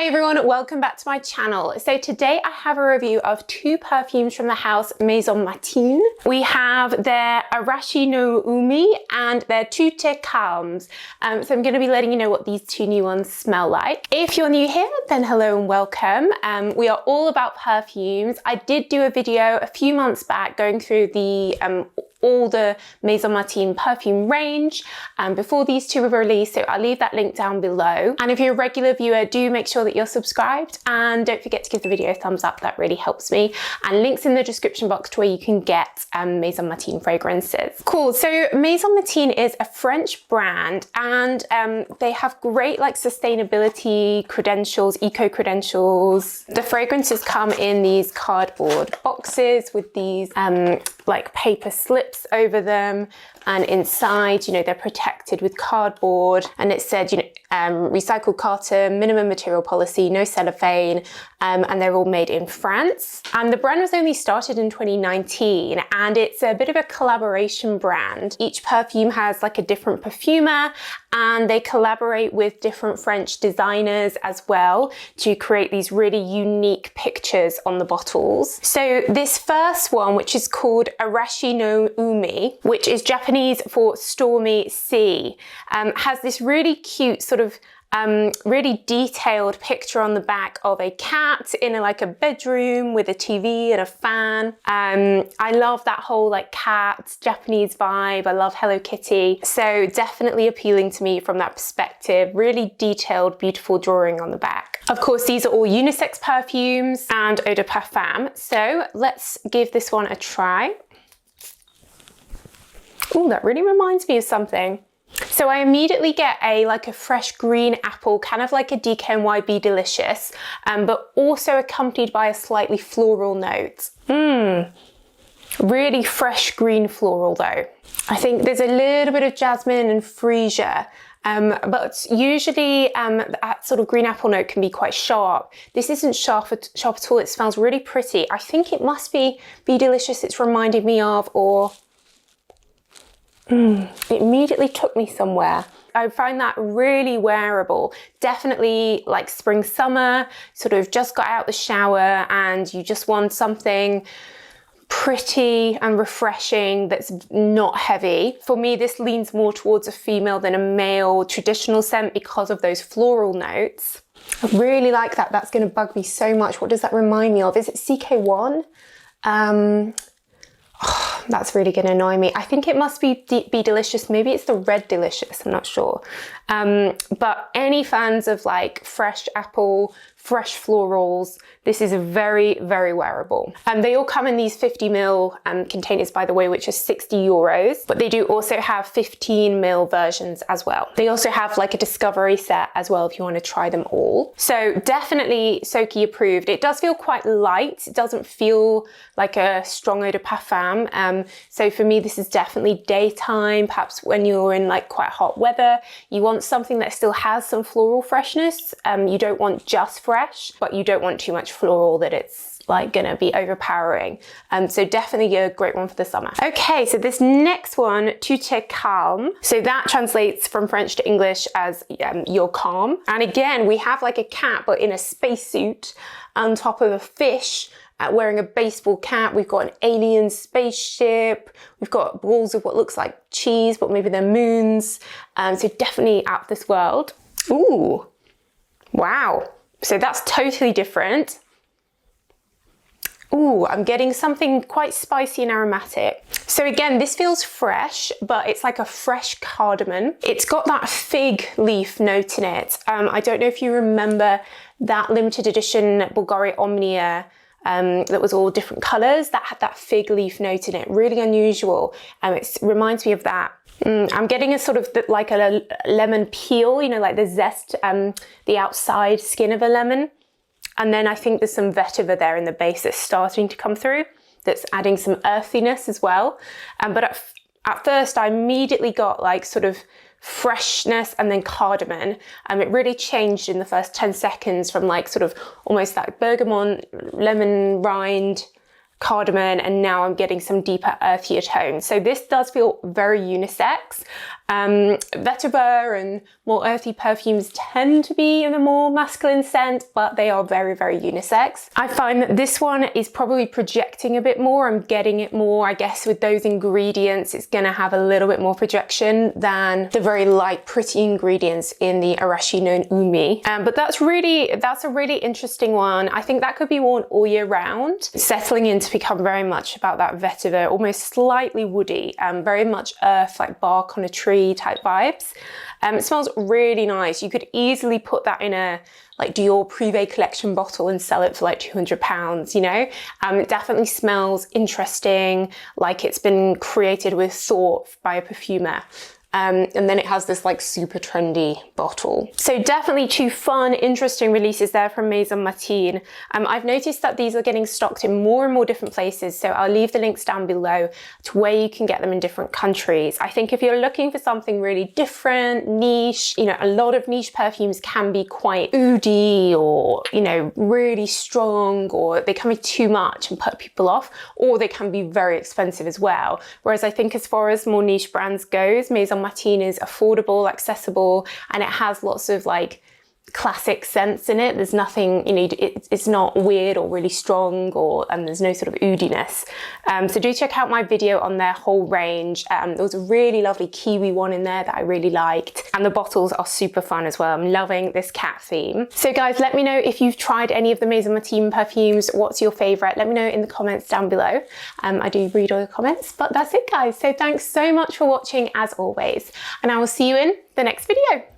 Hi everyone, welcome back to my channel. So today I have a review of two perfumes from the house MAISON MATINE. We have their ARASHI no UMI and their Tutte CALMES. So I'm going to be letting you know what these two new ones smell like. If you're new here, then hello and welcome. We are all about perfumes. I did do a video a few months back going through the all the MAISON MATINE perfume range before these two were released, so I'll leave that link down below. And if you're a regular viewer, do make sure that you're subscribed and don't forget to give the video a thumbs up, that really helps me. And links in the description box to where you can get MAISON MATINE fragrances. Cool, so MAISON MATINE is a French brand and they have great like sustainability credentials, eco credentials. The fragrances come in these cardboard boxes with these like paper slips over them, and inside, you know, they're protected with cardboard, and it said, you know, recycled carton, minimum material policy, no cellophane, and they're all made in France. And the brand was only started in 2019, and it's a bit of a collaboration brand. Each perfume has like a different perfumer, and they collaborate with different French designers as well to create these really unique pictures on the bottles. So this first one, which is called ARASHI no UMI, which is Japanese for stormy sea, has this really cute sort of really detailed picture on the back of a cat in like a bedroom with a TV and a fan. I love that whole like cat Japanese vibe. I love Hello Kitty. So definitely appealing to me from that perspective. Really detailed, beautiful drawing on the back. Of course, these are all unisex perfumes and eau de parfum. So let's give this one a try. Oh, that really reminds me of something. So I immediately get like a fresh green apple, kind of like a DKNY Be Delicious, but also accompanied by a slightly floral note. Really fresh green floral though. I think there's a little bit of jasmine and freesia, but usually that sort of green apple note can be quite sharp. This isn't sharp at all. It smells really pretty. I think it must be Delicious it's reminding me of, or it immediately took me somewhere. I find that really wearable. Definitely like spring, summer, sort of just got out the shower and you just want something pretty and refreshing that's not heavy. For me, this leans more towards a female than a male traditional scent because of those floral notes. I really like that. That's going to bug me so much. What does that remind me of? Is it CK1? Oh, that's really going to annoy me. I think it must be Delicious. Maybe it's the Red Delicious. I'm not sure. But any fans of like fresh apple, fresh florals, this is very, very wearable. They all come in these 50ml containers, by the way, which are €60, but they do also have 15ml versions as well. They also have like a discovery set as well if you want to try them all. So definitely Soki approved. It does feel quite light. It doesn't feel like a strong eau de parfum. So for me, this is definitely daytime, perhaps when you're in like quite hot weather. You want something that still has some floral freshness. You don't want just fresh, but you don't want too much floral that it's like gonna be overpowering. So definitely a great one for the summer. Okay, so this next one, Tutte Calme. So that translates from French to English as you're calm. And again, we have like a cat, but in a spacesuit on top of a fish, wearing a baseball cap. We've got an alien spaceship. We've got balls of what looks like cheese, but maybe they're moons. So definitely out of this world. Ooh, wow. So that's totally different. Ooh, I'm getting something quite spicy and aromatic. So again, this feels fresh, but it's like a fresh cardamom. It's got that fig leaf note in it. I don't know if you remember that limited edition Bulgari Omnia that was all different colors that had that fig leaf note in it. Really unusual. It reminds me of that. I'm getting a sort of like a lemon peel, you know, like the zest, the outside skin of a lemon. And then I think there's some vetiver there in the base that's starting to come through, that's adding some earthiness as well. But at first I immediately got like sort of freshness and then cardamom. It really changed in the first 10 seconds from like sort of almost that bergamot, lemon rind, cardamom, and now I'm getting some deeper earthier tones. So this does feel very unisex. Vetiver and more earthy perfumes tend to be in a more masculine scent, but they are very, very unisex. I find that this one is probably projecting a bit more. I'm getting it more, I guess, with those ingredients. It's gonna have a little bit more projection than the very light, pretty ingredients in the Arashi no Umi. But that's a really interesting one. I think that could be worn all year round, settling in to become very much about that vetiver, almost slightly woody, very much earth, like bark on a tree type vibes. It smells really nice. You could easily put that in a like Dior Privé collection bottle and sell it for like £200, you know? It definitely smells interesting, like it's been created with thought by a perfumer. And then it has this like super trendy bottle. So definitely two fun, interesting releases there from Maison Matine. I've noticed that these are getting stocked in more and more different places, so I'll leave the links down below to where you can get them in different countries. I think if you're looking for something really different, niche, you know, a lot of niche perfumes can be quite oody or, you know, really strong, or they can be too much and put people off, or they can be very expensive as well. Whereas I think as far as more niche brands goes, Maison Matine is affordable, accessible, and it has lots of like classic scents in it. There's nothing, you know, it's not weird or really strong, and there's no sort of oudiness. So do check out my video on their whole range. There was a really lovely kiwi one in there that I really liked, and the bottles are super fun as well. I'm loving this cat theme. So guys, let me know if you've tried any of the Maison Matine perfumes. What's your favorite? Let me know in the comments down below. I do read all the comments, but that's it guys. So thanks so much for watching as always, and I will see you in the next video.